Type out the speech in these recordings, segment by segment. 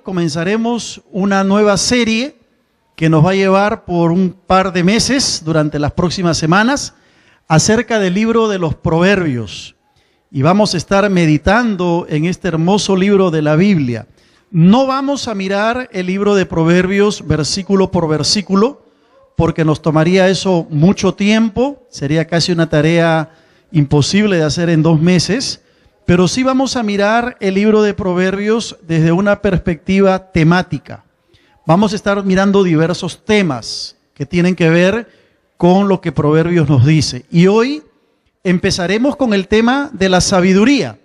comenzaremos una nueva serie que nos va a llevar por un par de meses durante las próximas semanas acerca del libro de los Proverbios. Y vamos a estar meditando en este hermoso libro de la Biblia. No vamos a mirar el libro de Proverbios versículo por versículo, porque nos tomaría eso mucho tiempo, sería casi una tarea imposible de hacer en 2 meses, pero sí vamos a mirar el libro de Proverbios desde una perspectiva temática. Vamos a estar mirando diversos temas que tienen que ver con lo que Proverbios nos dice. Y hoy empezaremos con el tema de la sabiduría,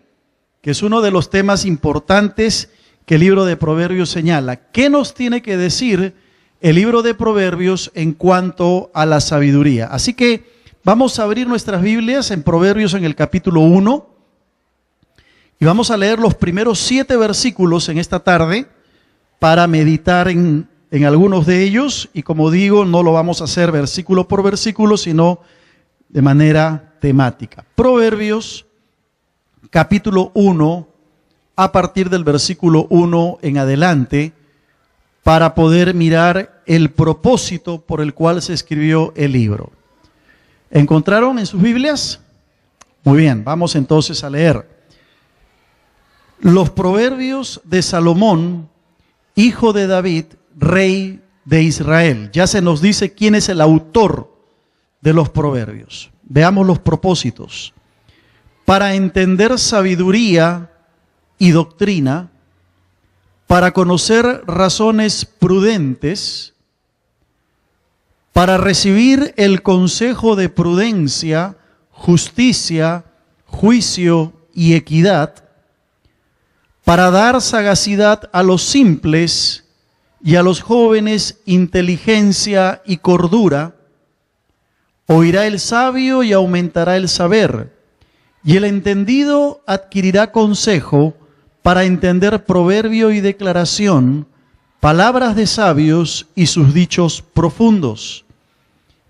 que es uno de los temas importantes que el libro de Proverbios señala. ¿Qué nos tiene que decir el libro de Proverbios en cuanto a la sabiduría? Así que vamos a abrir nuestras Biblias en Proverbios en el capítulo 1 y vamos a leer los primeros 7 versículos en esta tarde para meditar en algunos de ellos. Y como digo, no lo vamos a hacer versículo por versículo, sino de manera temática. Proverbios capítulo 1, a partir del versículo 1 en adelante, para poder mirar el propósito por el cual se escribió el libro. ¿Encontraron en sus Biblias? Muy bien, vamos entonces a leer. Los Proverbios de Salomón, hijo de David, rey de Israel. Ya se nos dice quién es el autor de los Proverbios. Veamos los propósitos. Para entender sabiduría y doctrina, para conocer razones prudentes, para recibir el consejo de prudencia, justicia, juicio y equidad, para dar sagacidad a los simples y a los jóvenes inteligencia y cordura. Oirá el sabio y aumentará el saber, y el entendido adquirirá consejo para entender proverbio y declaración, palabras de sabios y sus dichos profundos.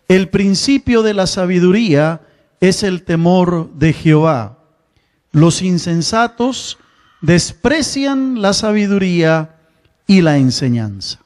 El principio de la sabiduría es el temor de Jehová. Los insensatos desprecian la sabiduría y la enseñanza.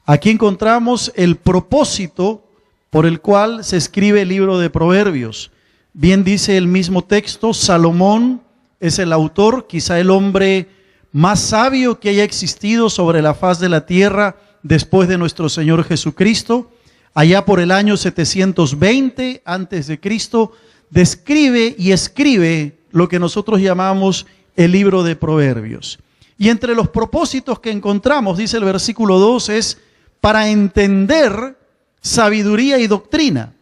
Aquí encontramos el propósito por el cual se escribe el libro de Proverbios. Bien dice el mismo texto, Salomón es el autor, quizá el hombre más sabio que haya existido sobre la faz de la tierra después de nuestro Señor Jesucristo. Allá por el año 720 antes de Cristo, describe y escribe lo que nosotros llamamos el libro de Proverbios. Y entre los propósitos que encontramos, dice el versículo 2, es para entender sabiduría y doctrina.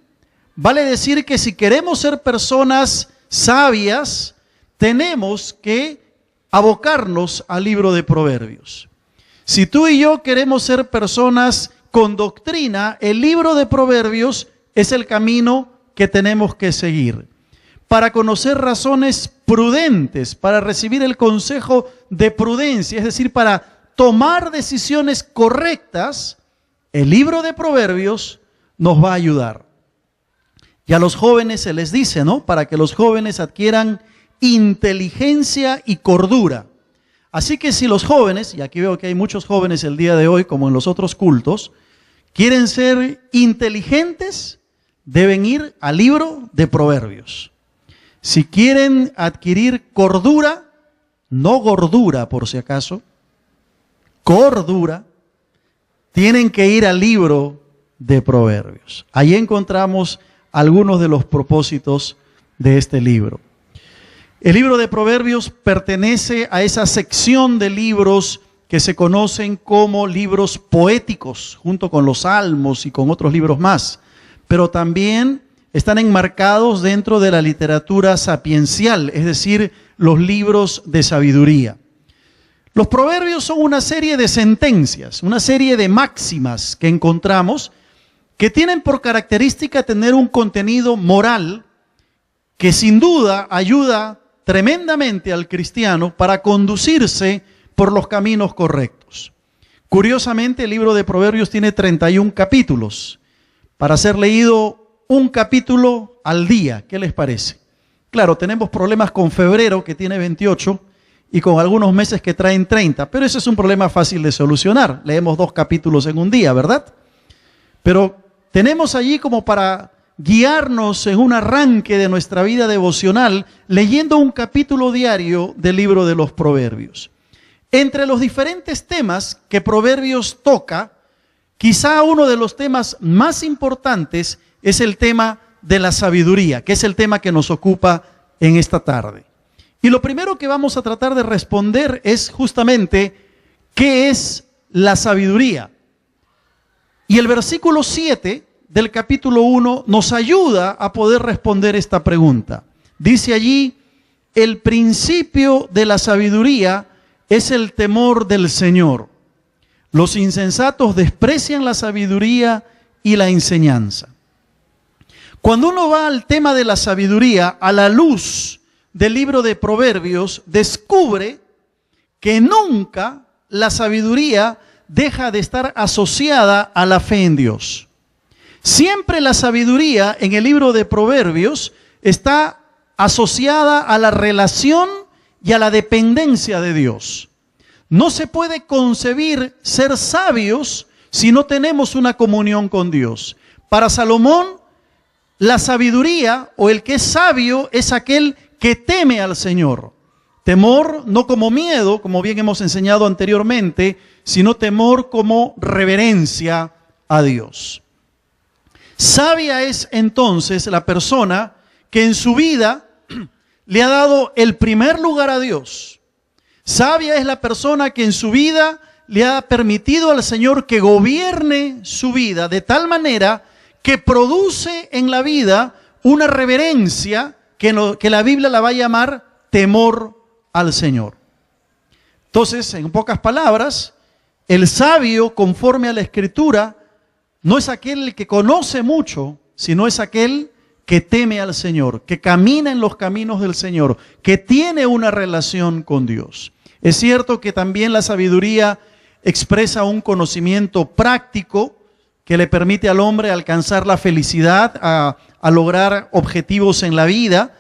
Vale decir que si queremos ser personas sabias, tenemos que abocarnos al libro de Proverbios. Si tú y yo queremos ser personas con doctrina, el libro de Proverbios es el camino que tenemos que seguir. Para conocer razones prudentes, para recibir el consejo de prudencia, es decir, para tomar decisiones correctas, el libro de Proverbios nos va a ayudar. Y a los jóvenes se les dice, ¿no? Para que los jóvenes adquieran inteligencia y cordura. Así que si los jóvenes, y aquí veo que hay muchos jóvenes el día de hoy, como en los otros cultos, quieren ser inteligentes, deben ir al libro de Proverbios. Si quieren adquirir cordura, no gordura por si acaso, cordura, tienen que ir al libro de Proverbios. Ahí encontramos algunos de los propósitos de este libro. El libro de Proverbios pertenece a esa sección de libros que se conocen como libros poéticos, junto con los Salmos y con otros libros más, pero también están enmarcados dentro de la literatura sapiencial, es decir, los libros de sabiduría. Los proverbios son una serie de sentencias, una serie de máximas que encontramos que tienen por característica tener un contenido moral que sin duda ayuda tremendamente al cristiano para conducirse por los caminos correctos. Curiosamente, el libro de Proverbios tiene 31 capítulos para ser leído un capítulo al día. ¿Qué les parece? Claro, tenemos problemas con febrero, que tiene 28, y con algunos meses que traen 30, pero eso es un problema fácil de solucionar. Leemos 2 capítulos en un día, ¿verdad? Pero tenemos allí como para guiarnos en un arranque de nuestra vida devocional, leyendo un capítulo diario del libro de los Proverbios. Entre los diferentes temas que Proverbios toca, quizá uno de los temas más importantes es el tema de la sabiduría, que es el tema que nos ocupa en esta tarde. Y lo primero que vamos a tratar de responder es justamente, ¿qué es la sabiduría? Y el versículo 7 del capítulo 1 nos ayuda a poder responder esta pregunta. Dice allí, el principio de la sabiduría es el temor del Señor. Los insensatos desprecian la sabiduría y la enseñanza. Cuando uno va al tema de la sabiduría, a la luz del libro de Proverbios, descubre que nunca la sabiduría deja de estar asociada a la fe en Dios. Siempre la sabiduría en el libro de Proverbios está asociada a la relación y a la dependencia de Dios. No se puede concebir ser sabios si no tenemos una comunión con Dios. Para Salomón, la sabiduría o el que es sabio es aquel que teme al Señor. Temor no como miedo, como bien hemos enseñado anteriormente, sino temor como reverencia a Dios. Sabia es entonces la persona que en su vida le ha dado el primer lugar a Dios. Sabia es la persona que en su vida le ha permitido al Señor que gobierne su vida de tal manera que produce en la vida una reverencia que la Biblia la va a llamar temor al Señor. Entonces, en pocas palabras, el sabio, conforme a la Escritura, no es aquel que conoce mucho, sino es aquel que teme al Señor, que camina en los caminos del Señor, que tiene una relación con Dios. Es cierto que también la sabiduría expresa un conocimiento práctico que le permite al hombre alcanzar la felicidad, a lograr objetivos en la vida,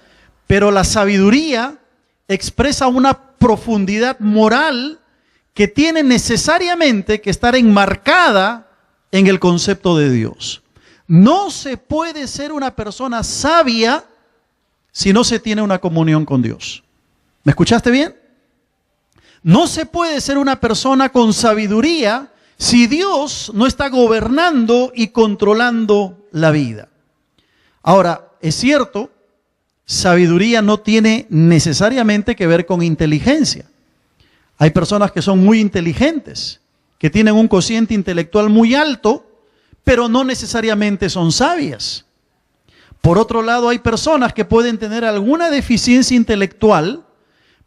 pero la sabiduría expresa una profundidad moral que tiene necesariamente que estar enmarcada en el concepto de Dios. No se puede ser una persona sabia si no se tiene una comunión con Dios. ¿Me escuchaste bien? No se puede ser una persona con sabiduría si Dios no está gobernando y controlando la vida. Ahora, es cierto, sabiduría no tiene necesariamente que ver con inteligencia. Hay personas que son muy inteligentes, que tienen un cociente intelectual muy alto, pero no necesariamente son sabias. Por otro lado, hay personas que pueden tener alguna deficiencia intelectual,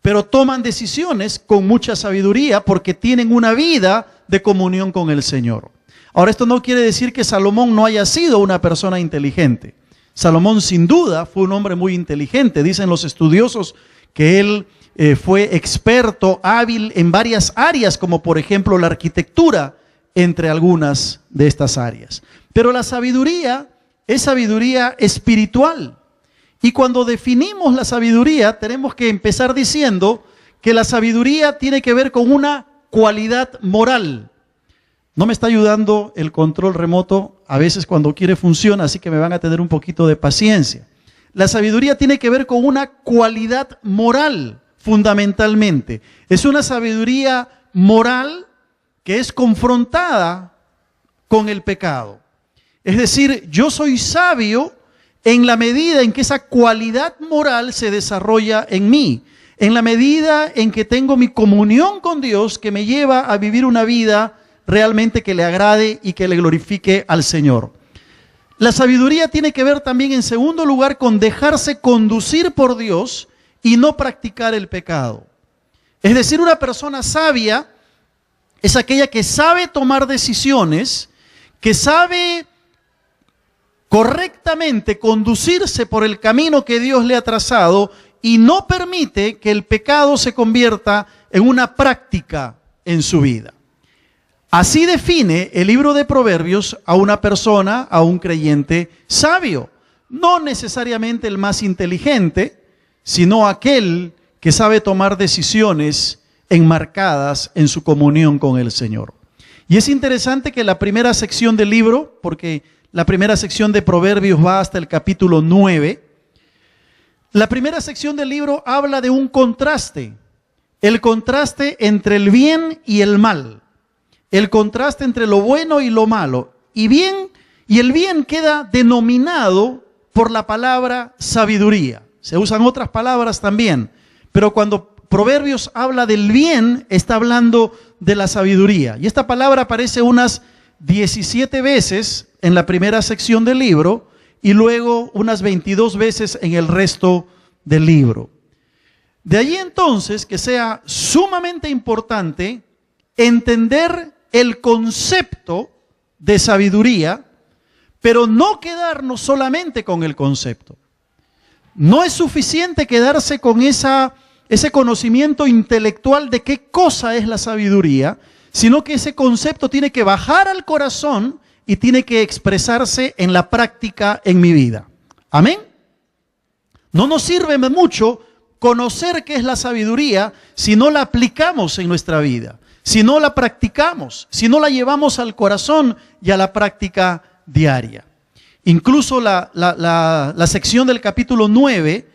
pero toman decisiones con mucha sabiduría porque tienen una vida de comunión con el Señor. Ahora, esto no quiere decir que Salomón no haya sido una persona inteligente. Salomón sin duda fue un hombre muy inteligente. Dicen los estudiosos que él fue experto, hábil en varias áreas, como por ejemplo la arquitectura, entre algunas de estas áreas. Pero la sabiduría es sabiduría espiritual. Y cuando definimos la sabiduría, tenemos que empezar diciendo que la sabiduría tiene que ver con una cualidad moral. No me está ayudando el control remoto, a veces cuando quiere funciona, así que me van a tener un poquito de paciencia. La sabiduría tiene que ver con una cualidad moral, fundamentalmente. Es una sabiduría moral que es confrontada con el pecado. Es decir, yo soy sabio en la medida en que esa cualidad moral se desarrolla en mí, en la medida en que tengo mi comunión con Dios que me lleva a vivir una vida realmente que le agrade y que le glorifique al Señor. La sabiduría tiene que ver también, en segundo lugar, con dejarse conducir por Dios y no practicar el pecado. Es decir, una persona sabia es aquella que sabe tomar decisiones, que sabe correctamente conducirse por el camino que Dios le ha trazado y no permite que el pecado se convierta en una práctica en su vida. Así define el libro de Proverbios a una persona, a un creyente sabio. No necesariamente el más inteligente, sino aquel que sabe tomar decisiones enmarcadas en su comunión con el Señor. Y es interesante que la primera sección del libro, porque la primera sección de Proverbios va hasta el capítulo 9, la primera sección del libro habla de un contraste, el contraste entre el bien y el mal, el contraste entre lo bueno y lo malo. Y el bien queda denominado por la palabra sabiduría. Se usan otras palabras también, pero cuando Proverbios habla del bien, está hablando de la sabiduría. Y esta palabra aparece unas 17 veces en la primera sección del libro y luego unas 22 veces en el resto del libro. De allí entonces que sea sumamente importante entender el concepto de sabiduría, pero no quedarnos solamente con el concepto. No es suficiente quedarse con ese conocimiento intelectual de qué cosa es la sabiduría, sino que ese concepto tiene que bajar al corazón y tiene que expresarse en la práctica en mi vida. ¿Amén? No nos sirve mucho conocer qué es la sabiduría si no la aplicamos en nuestra vida, si no la practicamos, si no la llevamos al corazón y a la práctica diaria. Incluso la sección del capítulo 9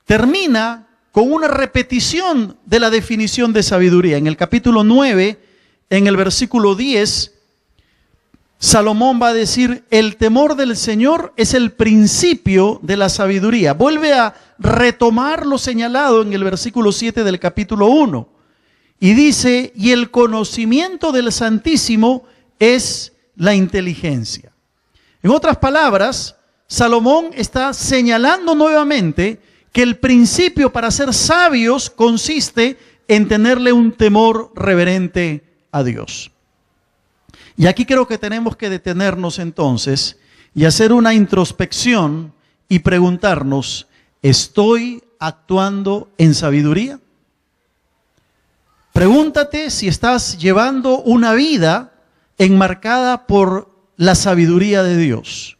termina con una repetición de la definición de sabiduría. En el capítulo 9, en el versículo 10, Salomón va a decir, el temor del Señor es el principio de la sabiduría. Vuelve a retomar lo señalado en el versículo 7 del capítulo 1. Y dice, y el conocimiento del Santísimo es la inteligencia. En otras palabras, Salomón está señalando nuevamente que el principio para ser sabios consiste en tenerle un temor reverente a Dios. Y aquí creo que tenemos que detenernos entonces y hacer una introspección y preguntarnos, ¿estoy actuando en sabiduría? Pregúntate si estás llevando una vida enmarcada por la sabiduría de Dios.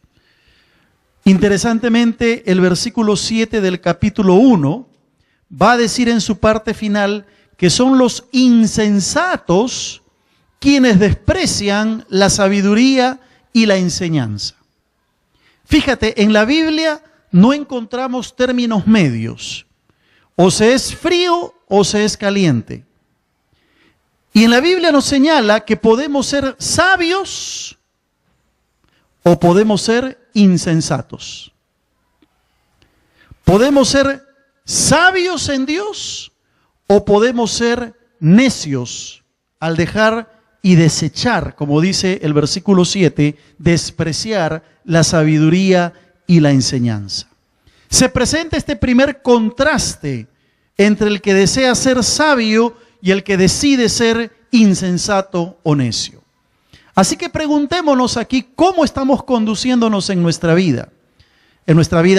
Interesantemente, el versículo 7 del capítulo 1 va a decir en su parte final que son los insensatos quienes desprecian la sabiduría y la enseñanza. Fíjate, en la Biblia no encontramos términos medios. O se es frío o se es caliente. Y en la Biblia nos señala que podemos ser sabios o podemos ser insensatos. Podemos ser sabios en Dios o podemos ser necios al dejar y desechar, como dice el versículo 7, despreciar la sabiduría y la enseñanza. Se presenta este primer contraste entre el que desea ser sabio y el que decide ser insensato o necio. Así que preguntémonos aquí cómo estamos conduciéndonos en nuestra vida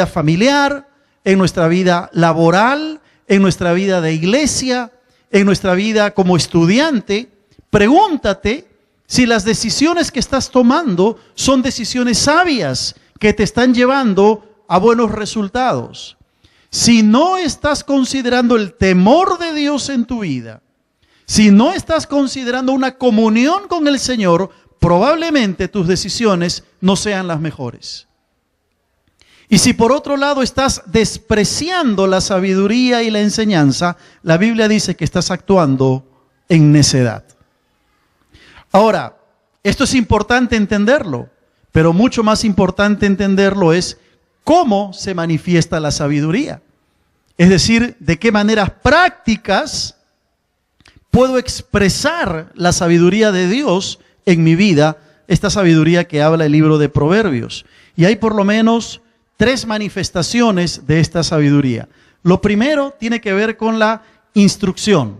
familiar, en nuestra vida laboral, en nuestra vida de iglesia, en nuestra vida como estudiante. Pregúntate si las decisiones que estás tomando son decisiones sabias que te están llevando a buenos resultados. Si no estás considerando el temor de Dios en tu vida, si no estás considerando una comunión con el Señor, probablemente tus decisiones no sean las mejores. Y si por otro lado estás despreciando la sabiduría y la enseñanza, la Biblia dice que estás actuando en necedad. Ahora, esto es importante entenderlo, pero mucho más importante entenderlo es cómo se manifiesta la sabiduría. Es decir, de qué maneras prácticas puedo expresar la sabiduría de Dios en mi vida, esta sabiduría que habla el libro de Proverbios. Y hay por lo menos 3 manifestaciones de esta sabiduría. Lo primero tiene que ver con la instrucción.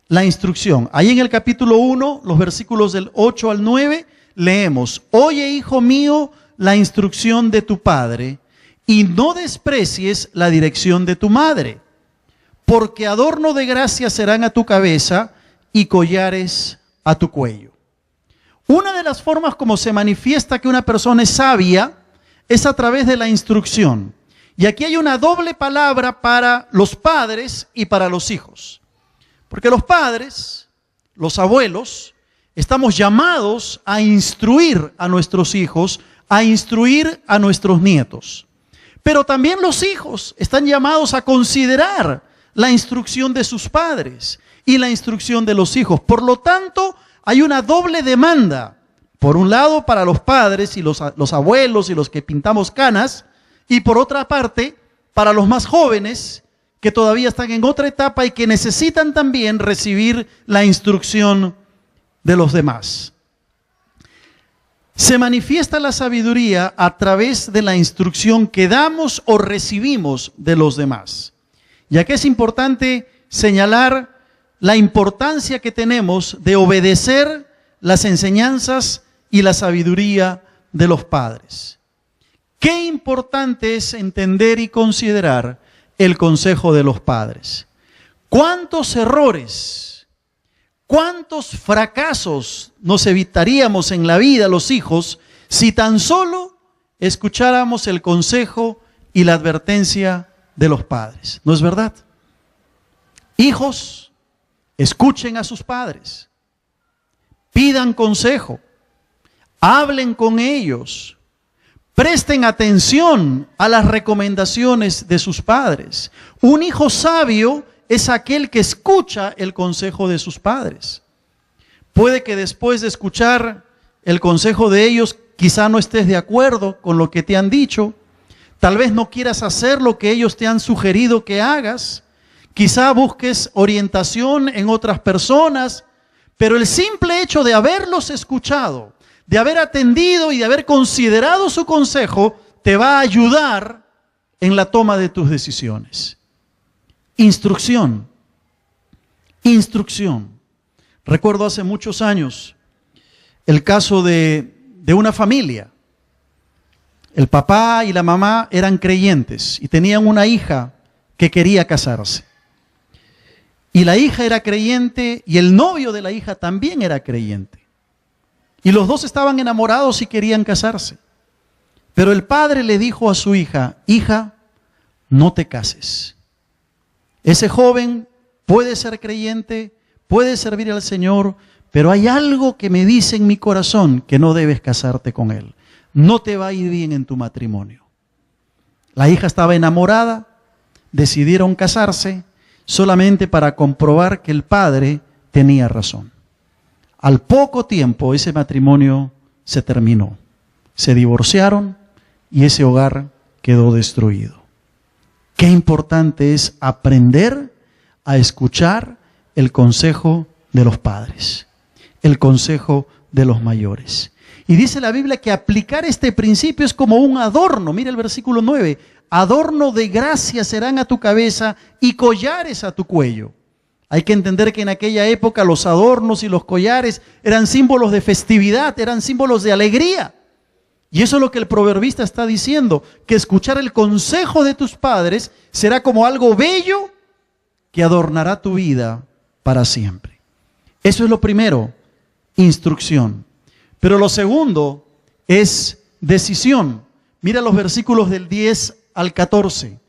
La instrucción. Ahí en el capítulo 1, los versículos del 8 al 9, leemos: Oye, hijo mío, la instrucción de tu padre, y no desprecies la dirección de tu madre, porque adorno de gracia serán a tu cabeza y collares a tu cuello. Una de las formas como se manifiesta que una persona es sabia es a través de la instrucción. Y aquí hay una doble palabra para los padres y para los hijos. Porque los padres, los abuelos, estamos llamados a instruir a nuestros hijos, a instruir a nuestros nietos. Pero también los hijos están llamados a considerar la instrucción de sus padres y la instrucción de los hijos. Por lo tanto, hay una doble demanda. Por un lado, para los padres y los abuelos y los que pintamos canas, y por otra parte, para los más jóvenes que todavía están en otra etapa y que necesitan también recibir la instrucción de los demás. Se manifiesta la sabiduría a través de la instrucción que damos o recibimos de los demás. Ya que es importante señalar la importancia que tenemos de obedecer las enseñanzas y la sabiduría de los padres. Qué importante es entender y considerar el consejo de los padres. ¿Cuántos errores, cuántos fracasos nos evitaríamos en la vida los hijos si tan solo escucháramos el consejo y la advertencia de los padres? ¿No es verdad? Hijos, escuchen a sus padres, pidan consejo, hablen con ellos, presten atención a las recomendaciones de sus padres. Un hijo sabio es aquel que escucha el consejo de sus padres. Puede que después de escuchar el consejo de ellos, quizá no estés de acuerdo con lo que te han dicho. Tal vez no quieras hacer lo que ellos te han sugerido que hagas. Quizá busques orientación en otras personas, pero el simple hecho de haberlos escuchado, de haber atendido y de haber considerado su consejo, te va a ayudar en la toma de tus decisiones. Instrucción. Instrucción. Recuerdo hace muchos años el caso de una familia. El papá y la mamá eran creyentes y tenían una hija que quería casarse. Y la hija era creyente y el novio de la hija también era creyente. Y los dos estaban enamorados y querían casarse. Pero el padre le dijo a su hija: hija, no te cases. Ese joven puede ser creyente, puede servir al Señor, pero hay algo que me dice en mi corazón que no debes casarte con él. No te va a ir bien en tu matrimonio. La hija estaba enamorada, decidieron casarse solamente para comprobar que el padre tenía razón. Al poco tiempo ese matrimonio se terminó. Se divorciaron y ese hogar quedó destruido. Qué importante es aprender a escuchar el consejo de los padres, el consejo de los mayores. Y dice la Biblia que aplicar este principio es como un adorno. Mira el versículo 9. Adorno de gracia serán a tu cabeza y collares a tu cuello. Hay que entender que en aquella época los adornos y los collares eran símbolos de festividad, eran símbolos de alegría. Y eso es lo que el proverbista está diciendo, que escuchar el consejo de tus padres será como algo bello que adornará tu vida para siempre. Eso es lo primero, instrucción. Pero lo segundo es decisión. Mira los versículos del 10 al 14.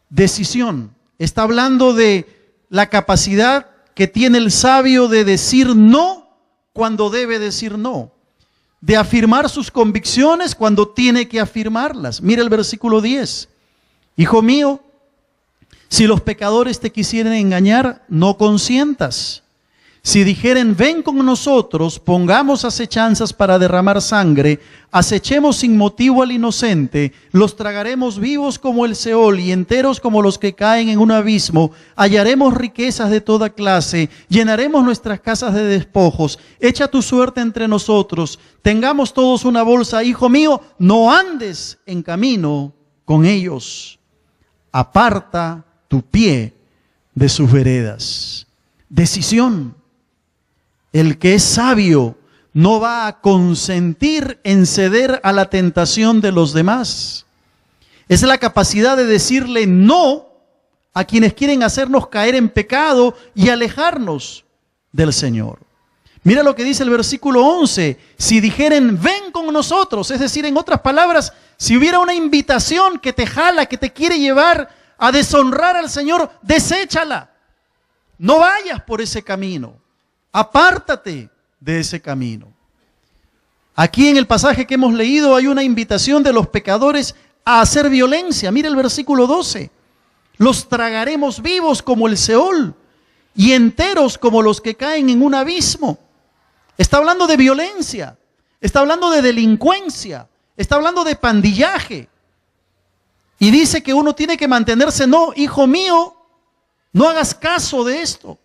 Decisión. Está hablando de la capacidad que tiene el sabio de decir no cuando debe decir no. De afirmar sus convicciones cuando tiene que afirmarlas. Mira el versículo 10. Hijo mío, si los pecadores te quisieren engañar, no consientas. Si dijeren, ven con nosotros, pongamos acechanzas para derramar sangre, acechemos sin motivo al inocente, los tragaremos vivos como el Seol y enteros como los que caen en un abismo, hallaremos riquezas de toda clase, llenaremos nuestras casas de despojos, echa tu suerte entre nosotros, tengamos todos una bolsa. Hijo mío, no andes en camino con ellos, aparta tu pie de sus veredas. Decisión. El que es sabio no va a consentir en ceder a la tentación de los demás. Es la capacidad de decirle no a quienes quieren hacernos caer en pecado y alejarnos del Señor. Mira lo que dice el versículo 11. Si dijeren, ven con nosotros, es decir, en otras palabras, si hubiera una invitación que te jala, que te quiere llevar a deshonrar al Señor, deséchala. No vayas por ese camino. Apártate de ese camino. Aquí en el pasaje que hemos leído hay una invitación de los pecadores a hacer violencia. Mira el versículo 12. Los tragaremos vivos como el Seol y enteros como los que caen en un abismo. Está hablando de violencia, está hablando de delincuencia, está hablando de pandillaje. Y dice que uno tiene que mantenerse, no, hijo mío, no hagas caso de esto.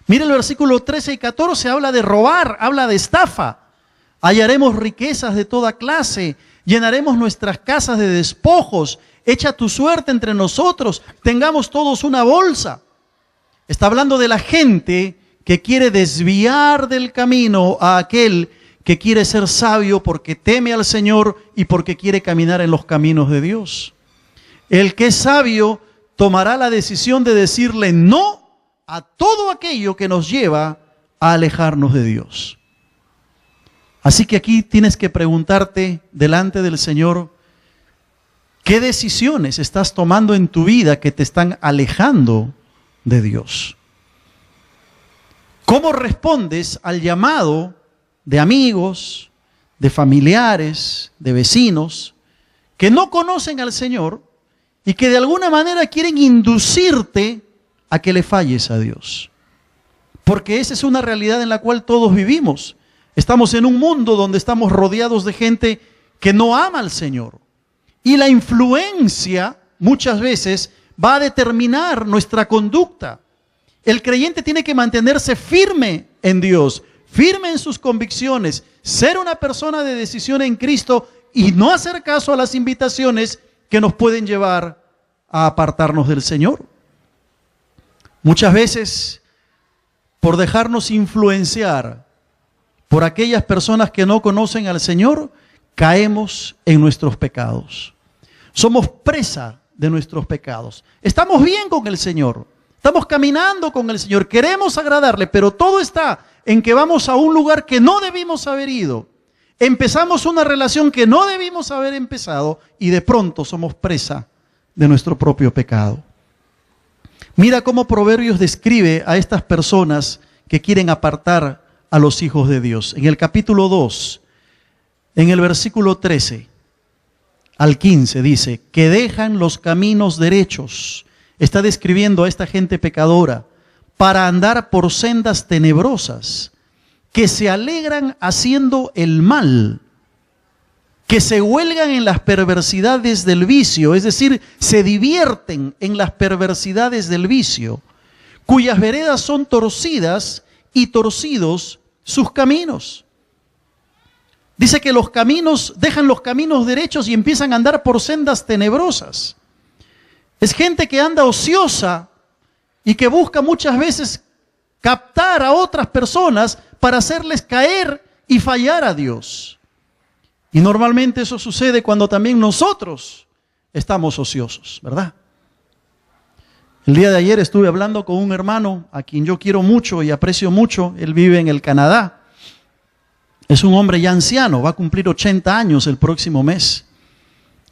Mira el versículo 13 y 14, habla de robar, habla de estafa. Hallaremos riquezas de toda clase, llenaremos nuestras casas de despojos, echa tu suerte entre nosotros, tengamos todos una bolsa. Está hablando de la gente que quiere desviar del camino a aquel que quiere ser sabio porque teme al Señor y porque quiere caminar en los caminos de Dios. El que es sabio tomará la decisión de decirle no a todo aquello que nos lleva a alejarnos de Dios. Así que aquí tienes que preguntarte delante del Señor, ¿qué decisiones estás tomando en tu vida que te están alejando de Dios? ¿Cómo respondes al llamado de amigos, de familiares, de vecinos que no conocen al Señor y que de alguna manera quieren inducirte a que le falles a Dios? Porque esa es una realidad en la cual todos vivimos. Estamos en un mundo donde estamos rodeados de gente que no ama al Señor. Y la influencia muchas veces va a determinar nuestra conducta. El creyente tiene que mantenerse firme en Dios, firme en sus convicciones, ser una persona de decisión en Cristo y no hacer caso a las invitaciones que nos pueden llevar a apartarnos del Señor. Muchas veces, por dejarnos influenciar por aquellas personas que no conocen al Señor, caemos en nuestros pecados. Somos presa de nuestros pecados. Estamos bien con el Señor. Estamos caminando con el Señor, queremos agradarle, pero todo está en que vamos a un lugar que no debimos haber ido. Empezamos una relación que no debimos haber empezado y de pronto somos presa de nuestro propio pecado. Mira cómo Proverbios describe a estas personas que quieren apartar a los hijos de Dios. En el capítulo 2, en el versículo 13 al 15 dice, que dejan los caminos derechos. Está describiendo a esta gente pecadora para andar por sendas tenebrosas, que se alegran haciendo el mal, que se huelgan en las perversidades del vicio, es decir, se divierten en las perversidades del vicio, cuyas veredas son torcidas y torcidos sus caminos. Dice que los caminos, dejan los caminos derechos y empiezan a andar por sendas tenebrosas. Es gente que anda ociosa y que busca muchas veces captar a otras personas para hacerles caer y fallar a Dios. Y normalmente eso sucede cuando también nosotros estamos ociosos, ¿verdad? El día de ayer estuve hablando con un hermano a quien yo quiero mucho y aprecio mucho. Él vive en el Canadá. Es un hombre ya anciano, va a cumplir 80 años el próximo mes.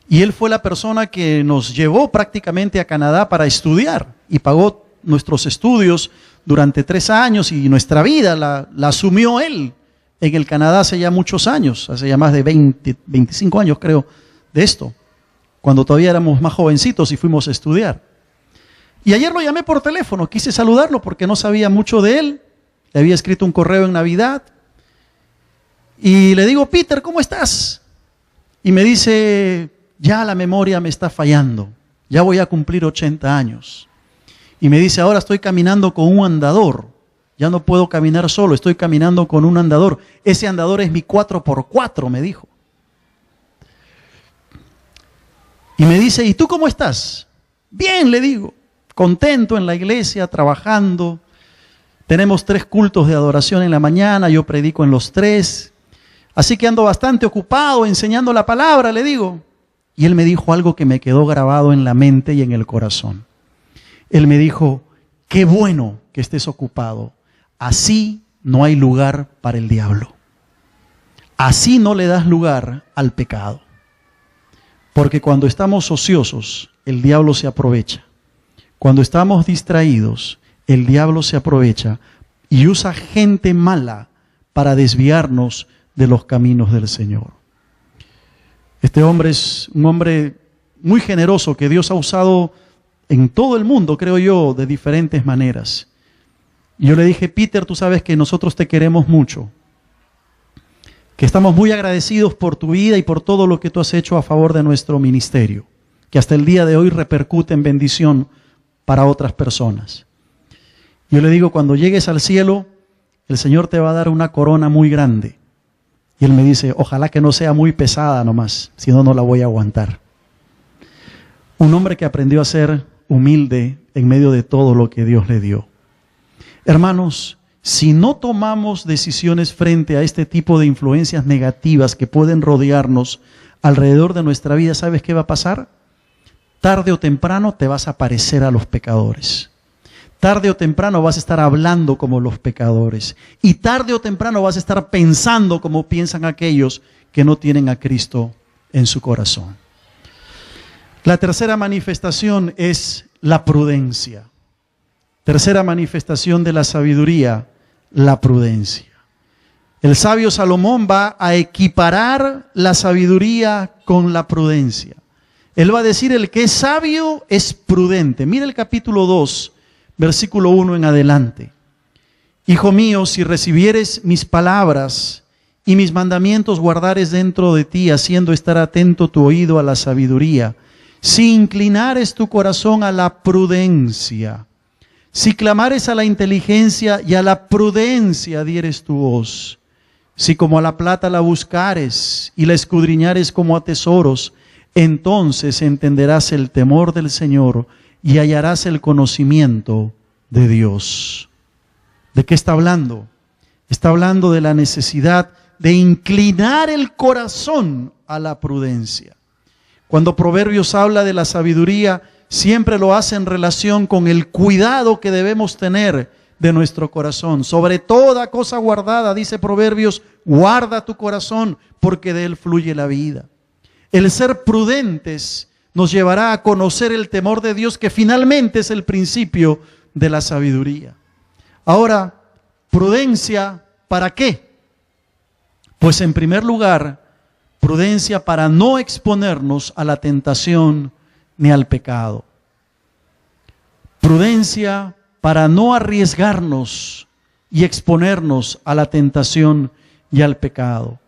Y él fue la persona que nos llevó prácticamente a Canadá para estudiar y pagó nuestros estudios durante 3 años y nuestra vida la asumió él en el Canadá hace ya muchos años, hace ya más de 25 años creo de esto, cuando todavía éramos más jovencitos y fuimos a estudiar. Y ayer lo llamé por teléfono, quise saludarlo porque no sabía mucho de él, le había escrito un correo en Navidad y le digo, Peter, ¿cómo estás? Y me dice, ya la memoria me está fallando, ya voy a cumplir 80 años. Y me dice, ahora estoy caminando con un andador, ya no puedo caminar solo, estoy caminando con un andador. Ese andador es mi 4x4, me dijo. Y me dice, ¿y tú cómo estás? Bien, le digo, contento en la iglesia, trabajando. Tenemos 3 cultos de adoración en la mañana, yo predico en los 3. Así que ando bastante ocupado enseñando la palabra, le digo. Y él me dijo algo que me quedó grabado en la mente y en el corazón. Él me dijo, qué bueno que estés ocupado. Así no hay lugar para el diablo. Así no le das lugar al pecado. Porque cuando estamos ociosos, el diablo se aprovecha. Cuando estamos distraídos, el diablo se aprovecha y usa gente mala para desviarnos de los caminos del Señor. Este hombre es un hombre muy generoso que Dios ha usado en todo el mundo, creo yo, de diferentes maneras. Y yo le dije: Peter, tú sabes que nosotros te queremos mucho, que estamos muy agradecidos por tu vida y por todo lo que tú has hecho a favor de nuestro ministerio, que hasta el día de hoy repercute en bendición para otras personas. Yo le digo: cuando llegues al cielo, el Señor te va a dar una corona muy grande. Y él me dice: ojalá que no sea muy pesada nomás, si no, no la voy a aguantar. Un hombre que aprendió a ser humilde en medio de todo lo que Dios le dio. Hermanos, si no tomamos decisiones frente a este tipo de influencias negativas que pueden rodearnos alrededor de nuestra vida, ¿sabes qué va a pasar? Tarde o temprano te vas a parecer a los pecadores. Tarde o temprano vas a estar hablando como los pecadores. Y tarde o temprano vas a estar pensando como piensan aquellos que no tienen a Cristo en su corazón. La tercera manifestación es la prudencia. Tercera manifestación de la sabiduría, la prudencia. El sabio Salomón va a equiparar la sabiduría con la prudencia. Él va a decir: el que es sabio es prudente. Mira el capítulo 2, versículo 1 en adelante. Hijo mío, si recibieres mis palabras y mis mandamientos guardares dentro de ti, haciendo estar atento tu oído a la sabiduría, si inclinares tu corazón a la prudencia, si clamares a la inteligencia y a la prudencia dieres tu voz, si como a la plata la buscares y la escudriñares como a tesoros, entonces entenderás el temor del Señor y hallarás el conocimiento de Dios. ¿De qué está hablando? Está hablando de la necesidad de inclinar el corazón a la prudencia. Cuando Proverbios habla de la sabiduría, siempre lo hace en relación con el cuidado que debemos tener de nuestro corazón. Sobre toda cosa guardada, dice Proverbios, guarda tu corazón, porque de él fluye la vida. El ser prudentes nos llevará a conocer el temor de Dios, que finalmente es el principio de la sabiduría. Ahora, prudencia, ¿para qué? Pues en primer lugar, prudencia para no exponernos a la tentación ni al pecado. Prudencia para no arriesgarnos y exponernos a la tentación y al pecado.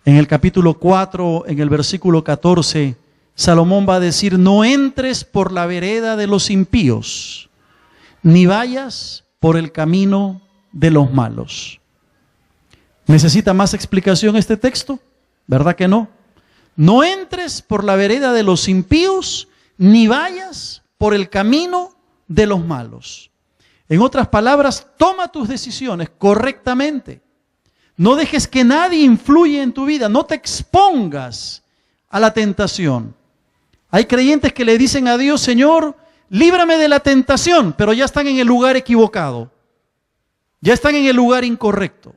En el capítulo 4, en el versículo 14, Salomón va a decir: no entres por la vereda de los impíos, ni vayas por el camino de los malos. ¿Necesita más explicación este texto? ¿Verdad que no? No entres por la vereda de los impíos, ni vayas por el camino de los malos. En otras palabras, toma tus decisiones correctamente. No dejes que nadie influya en tu vida. No te expongas a la tentación. Hay creyentes que le dicen a Dios: Señor, líbrame de la tentación, pero ya están en el lugar equivocado. Ya están en el lugar incorrecto.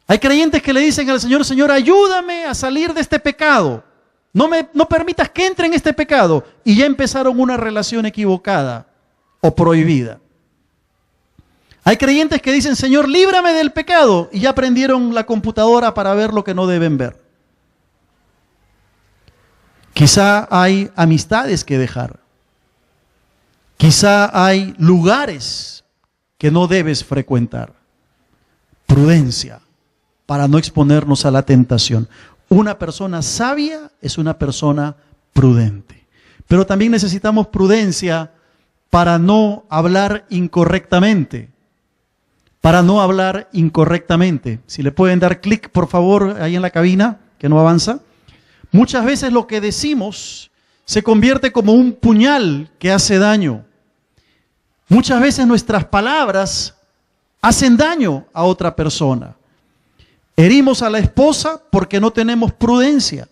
Hay creyentes que le dicen al Señor: Señor, ayúdame a salir de este pecado. No permitas que entre en este pecado. Y ya empezaron una relación equivocada o prohibida. Hay creyentes que dicen: Señor, líbrame del pecado. Y ya prendieron la computadora para ver lo que no deben ver. Quizá hay amistades que dejar. Quizá hay lugares que no debes frecuentar. Prudencia para no exponernos a la tentación. Una persona sabia es una persona prudente. Pero también necesitamos prudencia para no hablar incorrectamente. Para no hablar incorrectamente. Si le pueden dar clic, por favor, ahí en la cabina, que no avanza. Muchas veces lo que decimos se convierte como un puñal que hace daño. Muchas veces nuestras palabras hacen daño a otra persona. Herimos a la esposa porque no tenemos prudencia.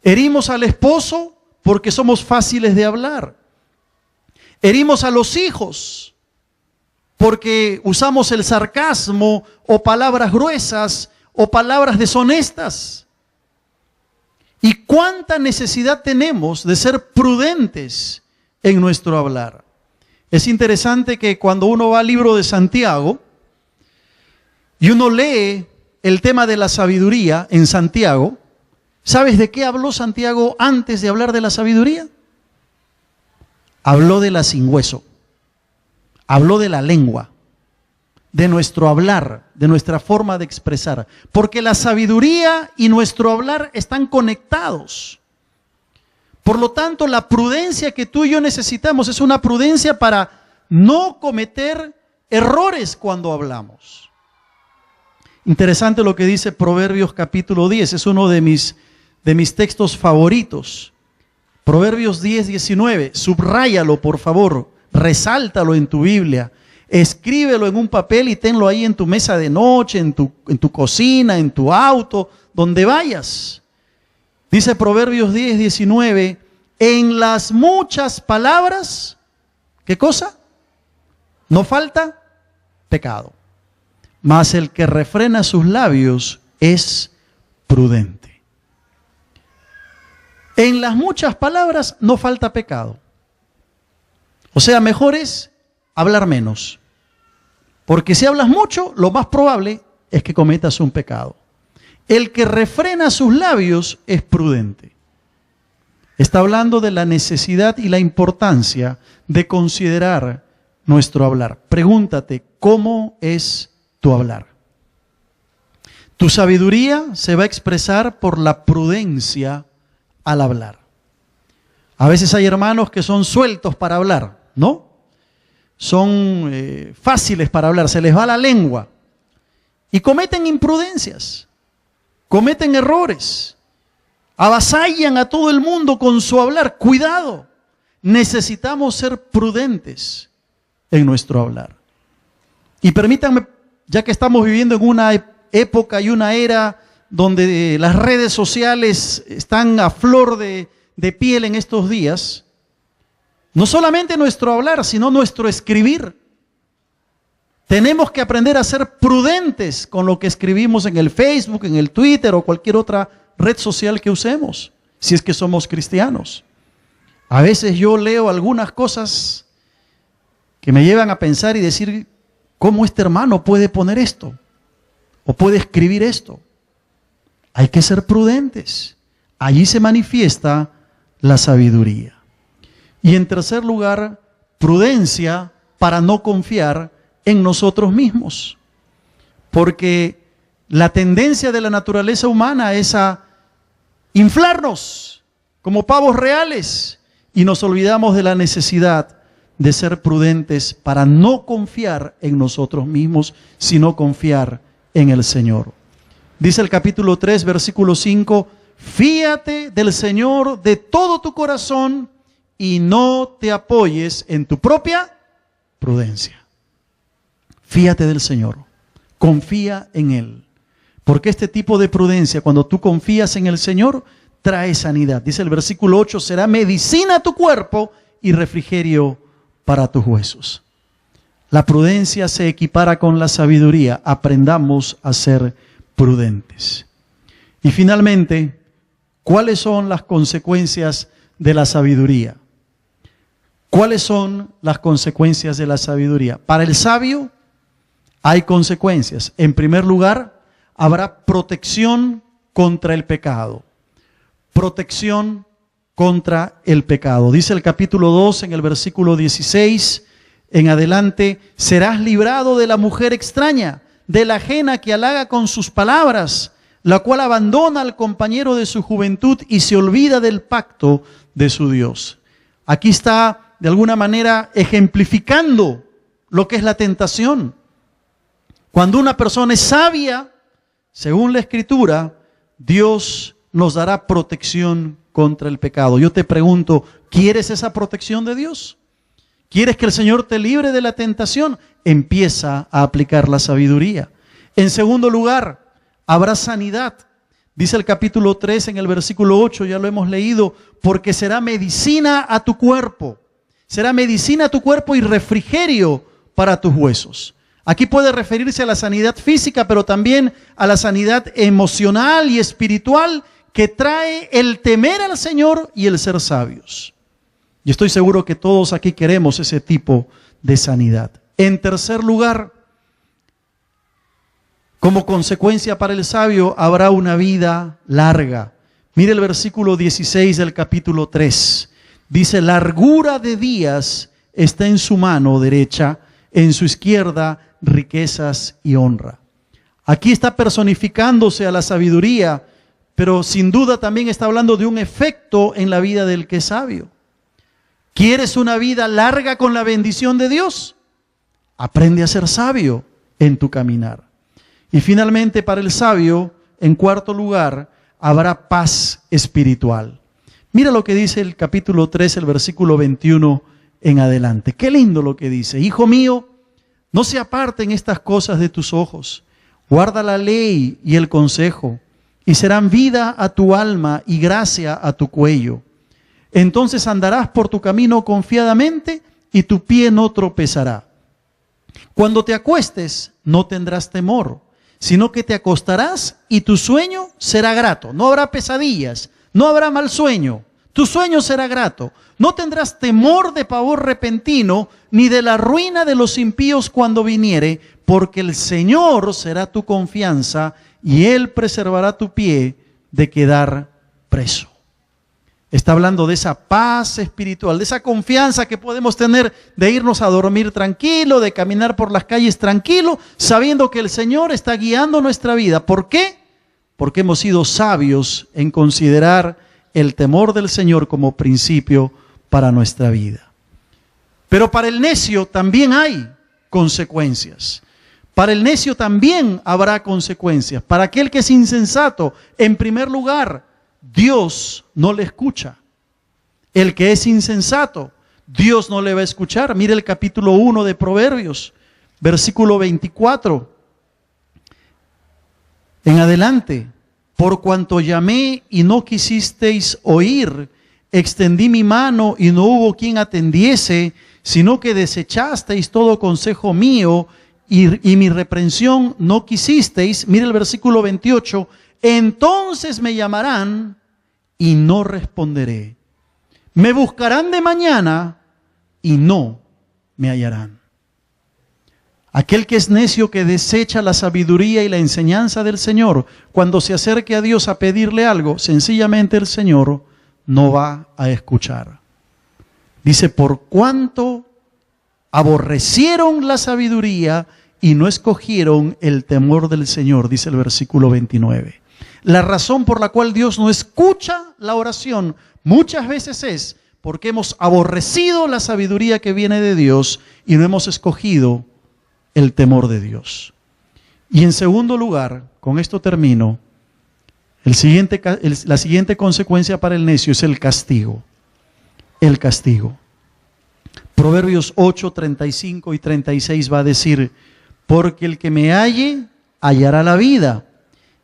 Herimos al esposo porque somos fáciles de hablar. Herimos a los hijos porque usamos el sarcasmo o palabras gruesas o palabras deshonestas. ¿Y cuánta necesidad tenemos de ser prudentes en nuestro hablar? Es interesante que cuando uno va al libro de Santiago y uno lee el tema de la sabiduría en Santiago, ¿sabes de qué habló Santiago antes de hablar de la sabiduría? Habló de la sin hueso, habló de la lengua, de nuestro hablar, de nuestra forma de expresar, porque la sabiduría y nuestro hablar están conectados. Por lo tanto, la prudencia que tú y yo necesitamos es una prudencia para no cometer errores cuando hablamos. Interesante lo que dice Proverbios capítulo 10, es uno de mis textos favoritos. Proverbios 10, 19, subráyalo por favor, resáltalo en tu Biblia, escríbelo en un papel y tenlo ahí en tu mesa de noche, en tu cocina, en tu auto, donde vayas. Dice Proverbios 10, 19, en las muchas palabras, ¿qué cosa? No falta pecado, mas el que refrena sus labios es prudente. En las muchas palabras no falta pecado. O sea, mejor es hablar menos. Porque si hablas mucho, lo más probable es que cometas un pecado. El que refrena sus labios es prudente. Está hablando de la necesidad y la importancia de considerar nuestro hablar. Pregúntate, ¿cómo es tu hablar? Tu sabiduría se va a expresar por la prudencia al hablar. A veces hay hermanos que son sueltos para hablar, ¿no? Son fáciles para hablar, se les va la lengua y cometen imprudencias, cometen errores, avasallan a todo el mundo con su hablar. Cuidado, necesitamos ser prudentes en nuestro hablar. Y permítanme, ya que estamos viviendo en una época y una era donde las redes sociales están a flor de piel en estos días, no solamente nuestro hablar, sino nuestro escribir. Tenemos que aprender a ser prudentes con lo que escribimos en el Facebook, en el Twitter o cualquier otra red social que usemos, si es que somos cristianos. A veces yo leo algunas cosas que me llevan a pensar y decir, ¿cómo este hermano puede poner esto? ¿O puede escribir esto? Hay que ser prudentes. Allí se manifiesta la sabiduría. Y en tercer lugar, prudencia para no confiar en nosotros mismos. Porque la tendencia de la naturaleza humana es a inflarnos como pavos reales y nos olvidamos de la necesidad de ser prudentes para no confiar en nosotros mismos, sino confiar en el Señor. Dice el capítulo 3, versículo 5, fíate del Señor de todo tu corazón y no te apoyes en tu propia prudencia. Fíate del Señor, confía en Él. Porque este tipo de prudencia, cuando tú confías en el Señor, trae sanidad. Dice el versículo 8, será medicina a tu cuerpo y refrigerio para tus huesos. La prudencia se equipara con la sabiduría. Aprendamos a ser prudentes. Y finalmente, ¿cuáles son las consecuencias de la sabiduría? ¿Cuáles son las consecuencias de la sabiduría? Para el sabio hay consecuencias. En primer lugar, habrá protección contra el pecado. Protección contra el pecado. Dice el capítulo 2 en el versículo 16 en adelante, serás librado de la mujer extraña, de la ajena que halaga con sus palabras, la cual abandona al compañero de su juventud y se olvida del pacto de su Dios. Aquí está de alguna manera ejemplificando lo que es la tentación. Cuando una persona es sabia, según la Escritura, Dios nos dará protección contra el pecado. Yo te pregunto, ¿quieres esa protección de Dios? ¿Quieres que el Señor te libre de la tentación? Empieza a aplicar la sabiduría. En segundo lugar, habrá sanidad. Dice el capítulo 3 en el versículo 8, ya lo hemos leído, porque será medicina a tu cuerpo. Será medicina a tu cuerpo y refrigerio para tus huesos. Aquí puede referirse a la sanidad física, pero también a la sanidad emocional y espiritual que trae el temer al Señor y el ser sabios. Y estoy seguro que todos aquí queremos ese tipo de sanidad. En tercer lugar, como consecuencia para el sabio, habrá una vida larga. Mire el versículo 16 del capítulo 3. Dice, largura de días está en su mano derecha, en su izquierda riquezas y honra. Aquí está personificándose a la sabiduría, pero sin duda también está hablando de un efecto en la vida del que es sabio. ¿Quieres una vida larga con la bendición de Dios? Aprende a ser sabio en tu caminar. Y finalmente, para el sabio, en cuarto lugar, habrá paz espiritual. Mira lo que dice el capítulo 3, el versículo 21 en adelante. Qué lindo lo que dice. Hijo mío, no se aparten estas cosas de tus ojos. Guarda la ley y el consejo, y serán vida a tu alma y gracia a tu cuello. Entonces andarás por tu camino confiadamente y tu pie no tropezará. Cuando te acuestes, no tendrás temor, sino que te acostarás y tu sueño será grato. No habrá pesadillas, no habrá mal sueño. Tu sueño será grato. No tendrás temor de pavor repentino, ni de la ruina de los impíos cuando viniere, porque el Señor será tu confianza y Él preservará tu pie de quedar preso. Está hablando de esa paz espiritual, de esa confianza que podemos tener de irnos a dormir tranquilo, de caminar por las calles tranquilo, sabiendo que el Señor está guiando nuestra vida. ¿Por qué? Porque hemos sido sabios en considerar el temor del Señor como principio para nuestra vida. Pero para el necio también hay consecuencias. Para el necio también habrá consecuencias. Para aquel que es insensato, en primer lugar, Dios no le escucha. El que es insensato, Dios no le va a escuchar. Mire el capítulo 1 de Proverbios, versículo 24. En adelante, por cuanto llamé y no quisisteis oír, extendí mi mano y no hubo quien atendiese, sino que desechasteis todo consejo mío y mi reprensión no quisisteis. Mire el versículo 28. Entonces me llamarán y no responderé. Me buscarán de mañana y no me hallarán. Aquel que es necio, que desecha la sabiduría y la enseñanza del Señor, cuando se acerque a Dios a pedirle algo, sencillamente el Señor no va a escuchar. Dice, por cuanto aborrecieron la sabiduría y no escogieron el temor del Señor, dice el versículo 29. La razón por la cual Dios no escucha la oración muchas veces es porque hemos aborrecido la sabiduría que viene de Dios y no hemos escogido el temor de Dios. Y en segundo lugar, con esto termino, la siguiente consecuencia para el necio es el castigo. El castigo. Proverbios 8, 35 y 36 va a decir, porque el que me halle, hallará la vida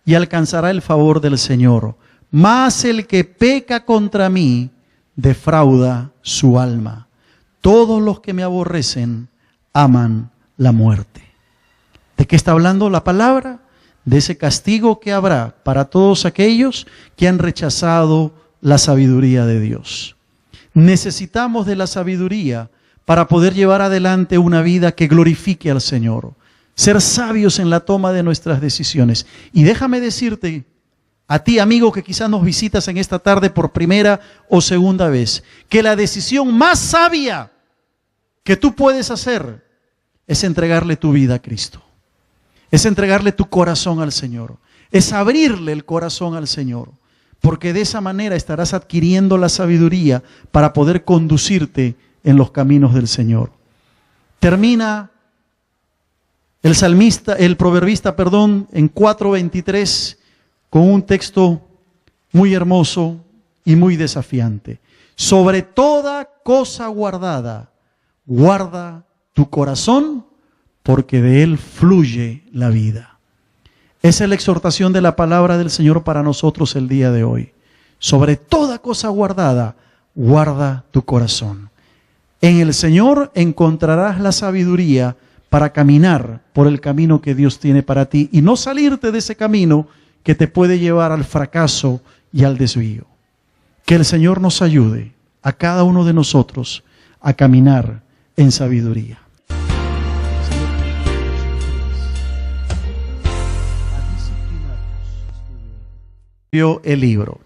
y alcanzará el favor del Señor. Mas el que peca contra mí, defrauda su alma. Todos los que me aborrecen, aman la muerte. ¿De qué está hablando la palabra? De ese castigo que habrá para todos aquellos que han rechazado la sabiduría de Dios. Necesitamos de la sabiduría para poder llevar adelante una vida que glorifique al Señor. Ser sabios en la toma de nuestras decisiones. Y déjame decirte, a ti amigo que quizás nos visitas en esta tarde por primera o segunda vez, que la decisión más sabia que tú puedes hacer es entregarle tu vida a Cristo. Es entregarle tu corazón al Señor. Es abrirle el corazón al Señor. Porque de esa manera estarás adquiriendo la sabiduría para poder conducirte en los caminos del Señor. Termina el proverbista, en 4:23 con un texto muy hermoso y muy desafiante. Sobre toda cosa guardada, guarda tu corazón, porque de él fluye la vida. Esa es la exhortación de la palabra del Señor para nosotros el día de hoy. Sobre toda cosa guardada, guarda tu corazón. En el Señor encontrarás la sabiduría para caminar por el camino que Dios tiene para ti y no salirte de ese camino que te puede llevar al fracaso y al desvío. Que el Señor nos ayude a cada uno de nosotros a caminar en sabiduría. El libro.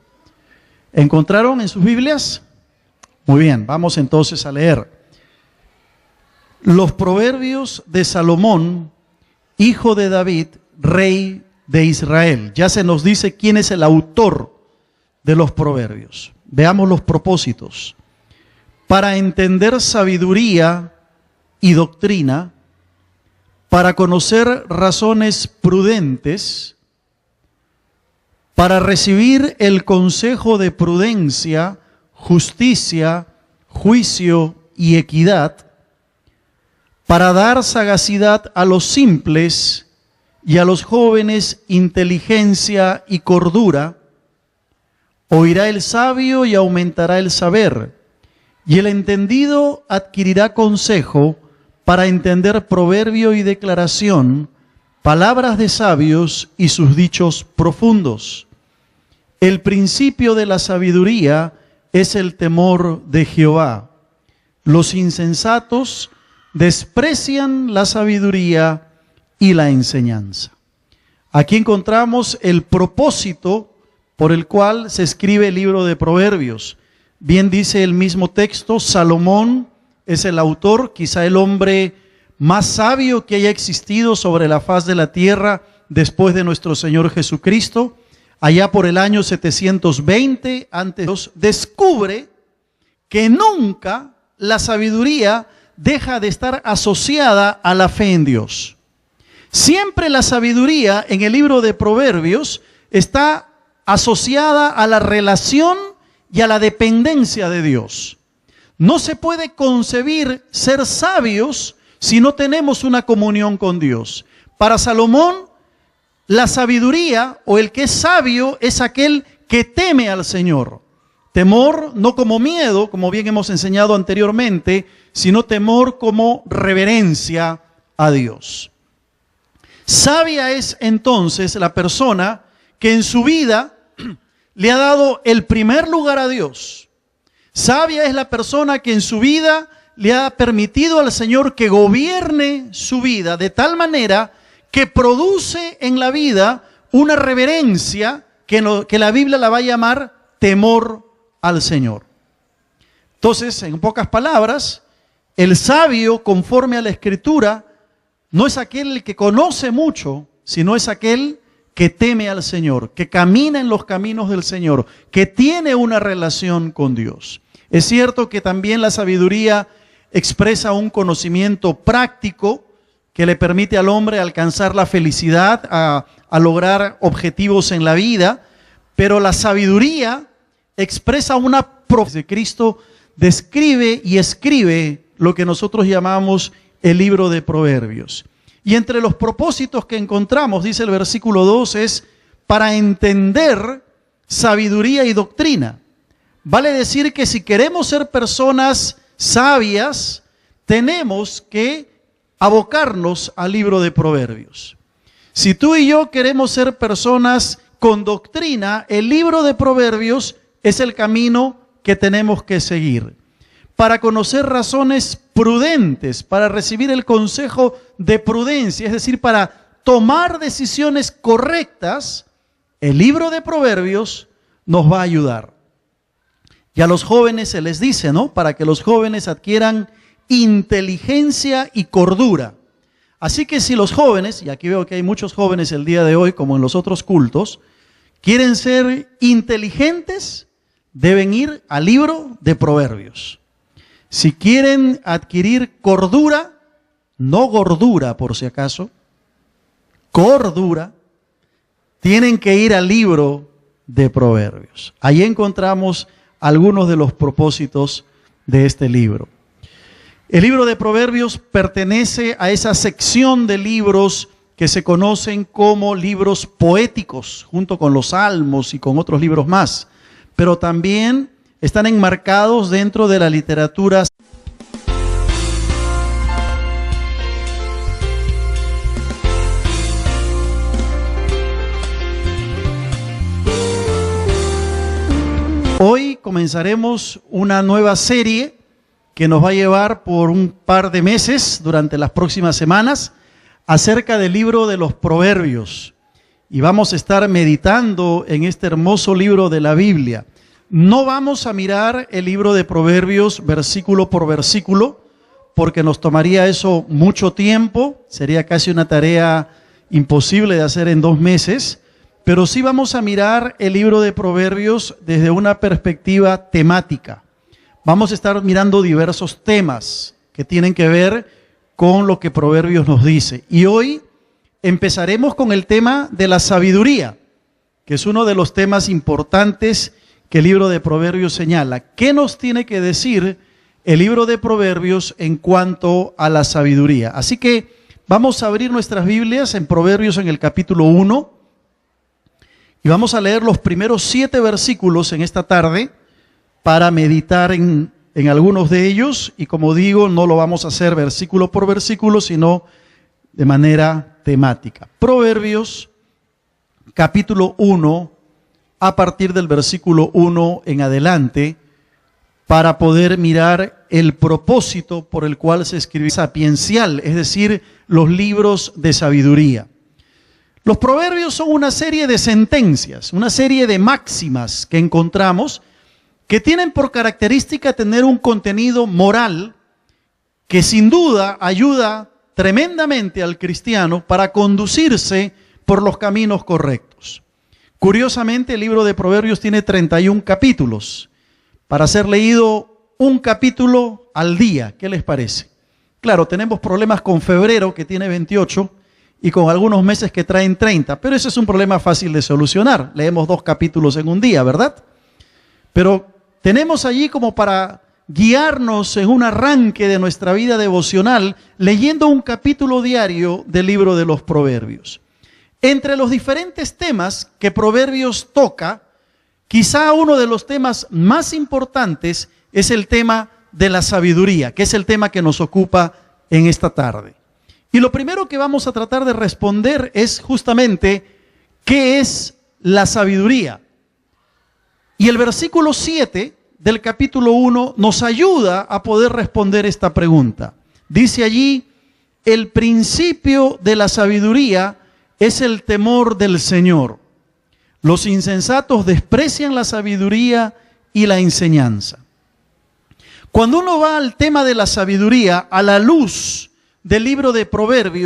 ¿Encontraron en sus Biblias? Muy bien, vamos entonces a leer. Los proverbios de Salomón, hijo de David, rey de Israel. Ya se nos dice quién es el autor de los proverbios. Veamos los propósitos. Para entender sabiduría y doctrina, para conocer razones prudentes, para recibir el consejo de prudencia, justicia, juicio y equidad, para dar sagacidad a los simples y a los jóvenes inteligencia y cordura. Oirá el sabio y aumentará el saber, y el entendido adquirirá consejo para entender proverbio y declaración, palabras de sabios y sus dichos profundos. El principio de la sabiduría es el temor de Jehová. Los insensatos desprecian la sabiduría y la enseñanza. Aquí encontramos el propósito por el cual se escribe el libro de Proverbios. Bien dice el mismo texto, Salomón es el autor, quizá el hombre más sabio que haya existido sobre la faz de la tierra después de nuestro Señor Jesucristo. Allá por el año 720 a.C., descubre que nunca la sabiduría deja de estar asociada a la fe en Dios. Siempre la sabiduría en el libro de Proverbios está asociada a la relación y a la dependencia de Dios. No se puede concebir ser sabios si no tenemos una comunión con Dios. Para Salomón, la sabiduría o el que es sabio es aquel que teme al Señor. Temor no como miedo, como bien hemos enseñado anteriormente, sino temor como reverencia a Dios. Sabia es entonces la persona que en su vida le ha dado el primer lugar a Dios. Sabia es la persona que en su vida le ha permitido al Señor que gobierne su vida de tal manera que produce en la vida una reverencia que la Biblia la va a llamar temor al Señor. Entonces, en pocas palabras, el sabio, conforme a la Escritura, no es aquel que conoce mucho, sino es aquel que teme al Señor, que camina en los caminos del Señor, que tiene una relación con Dios. Es cierto que también la sabiduría expresa un conocimiento práctico que le permite al hombre alcanzar la felicidad, a lograr objetivos en la vida, pero la sabiduría expresa una profecía. Cristo describe y escribe lo que nosotros llamamos el libro de Proverbios. Y entre los propósitos que encontramos, dice el versículo 2, es para entender sabiduría y doctrina. Vale decir que si queremos ser personas sabias, tenemos que abocarnos al libro de Proverbios. Si tú y yo queremos ser personas con doctrina, el libro de Proverbios es el camino que tenemos que seguir. Para conocer razones prudentes, para recibir el consejo de prudencia, es decir, para tomar decisiones correctas, el libro de Proverbios nos va a ayudar. Y a los jóvenes se les dice, ¿no? Para que los jóvenes adquieran inteligencia y cordura. Así que si los jóvenes, y aquí veo que hay muchos jóvenes el día de hoy, como en los otros cultos, quieren ser inteligentes, deben ir al libro de Proverbios. Si quieren adquirir cordura, no gordura por si acaso, cordura, tienen que ir al libro de Proverbios. Ahí encontramos algunos de los propósitos de este libro. El libro de Proverbios pertenece a esa sección de libros que se conocen como libros poéticos, junto con los salmos y con otros libros más, pero también están enmarcados dentro de la literatura. comenzaremos una nueva serie que nos va a llevar por un par de meses durante las próximas semanas acerca del libro de los Proverbios. Y vamos a estar meditando en este hermoso libro de la Biblia. No vamos a mirar el libro de Proverbios versículo por versículo, porque nos tomaría eso mucho tiempo, sería casi una tarea imposible de hacer en 2 meses, pero sí vamos a mirar el libro de Proverbios desde una perspectiva temática. Vamos a estar mirando diversos temas que tienen que ver con lo que Proverbios nos dice. Y hoy empezaremos con el tema de la sabiduría, que es uno de los temas importantes que el libro de Proverbios señala. ¿Qué nos tiene que decir el libro de Proverbios en cuanto a la sabiduría? Así que vamos a abrir nuestras Biblias en Proverbios en el capítulo 1 y vamos a leer los primeros 7 versículos en esta tarde para meditar en algunos de ellos. Y como digo, no lo vamos a hacer versículo por versículo, sino de manera temática. Proverbios capítulo 1, a partir del versículo 1 en adelante, para poder mirar el propósito por el cual se escribió sapiencial, es decir, los libros de sabiduría. Los proverbios son una serie de sentencias, una serie de máximas que encontramos que tienen por característica tener un contenido moral que sin duda ayuda tremendamente al cristiano para conducirse por los caminos correctos. Curiosamente, el libro de Proverbios tiene 31 capítulos, para ser leído un capítulo al día. ¿Qué les parece? Claro, tenemos problemas con febrero, que tiene 28, y con algunos meses que traen 30, pero ese es un problema fácil de solucionar. Leemos 2 capítulos en un día, ¿verdad? Pero tenemos allí como para guiarnos en un arranque de nuestra vida devocional, leyendo un capítulo diario del libro de los Proverbios. Entre los diferentes temas que Proverbios toca, quizá uno de los temas más importantes es el tema de la sabiduría, que es el tema que nos ocupa en esta tarde. Y lo primero que vamos a tratar de responder es justamente ¿qué es la sabiduría? Y el versículo 7 del capítulo 1 nos ayuda a poder responder esta pregunta. Dice allí: el principio de la sabiduría es el temor del Señor. Los insensatos desprecian la sabiduría y la enseñanza. Cuando uno va al tema de la sabiduría a la luz del libro de Proverbios,